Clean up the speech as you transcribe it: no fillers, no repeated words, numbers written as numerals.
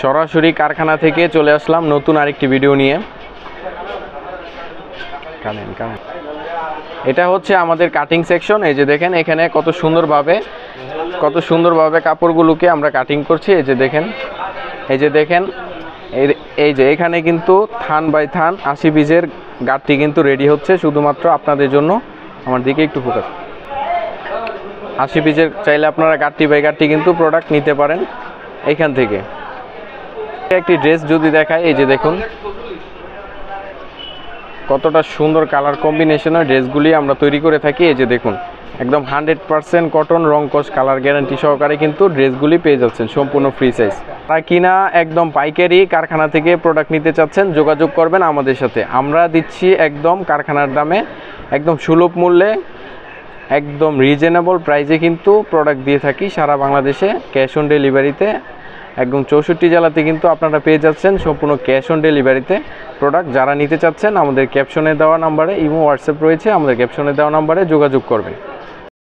সরাসরি কারখানা থেকে চলে আসলাম নতুন আরেকটি ভিডিও নিয়ে। এটা হচ্ছে আমাদের কাটিং সেকশন। এই যে দেখেন এখানে কত সুন্দরভাবে কাপড়গুলোকে আমরা কাটিং করছি। এই যে দেখেন এই যে এখানে কিন্তু থান বাই থান 80 পিসের গাঁটটি কিন্তু রেডি হচ্ছে শুধুমাত্র আপনাদের জন্য। আমার দিকে একটু ফোকাস। 80 পিসের চাইলে আপনারা গাঁটটি বাই গাঁটটি কিন্তু প্রোডাক্ট নিতে পারেন এইখান থেকে। একটি ড্রেস যদি দেখায়, এই যে দেখুন কতটা সুন্দর কালার কম্বিনেশনের ড্রেসগুলি আমরা তৈরি করে থাকি। এই যে দেখুন একদম 100% কটন, রংকশ, কালার গ্যারান্টি সহকারে কিন্তু ড্রেসগুলি পেয়ে যাচ্ছেন সম্পূর্ণ ফ্রি সাইজ। আর কিনা একদম পাইকারি কারখানা থেকে প্রোডাক্ট নিতে চাচ্ছেন, যোগাযোগ করবেন আমাদের সাথে। আমরা দিচ্ছি একদম কারখানার দামে, একদম সুলভ মূল্যে, একদম রিজনেবল প্রাইসে কিন্তু প্রোডাক্ট দিয়ে থাকি সারা বাংলাদেশে ক্যাশ অন ডেলিভারিতে। একদম 64 জেলাতে কিন্তু আপনারা পেয়ে যাচ্ছেন সম্পূর্ণ ক্যাশ অন ডেলিভারিতে প্রোডাক্ট। যারা নিতে চাচ্ছেন আমাদের ক্যাপশনে দেওয়া নাম্বারে, ইমো হোয়াটসঅ্যাপ রয়েছে, আমাদের ক্যাপশনে দেওয়া নাম্বারে যোগাযোগ করবেন।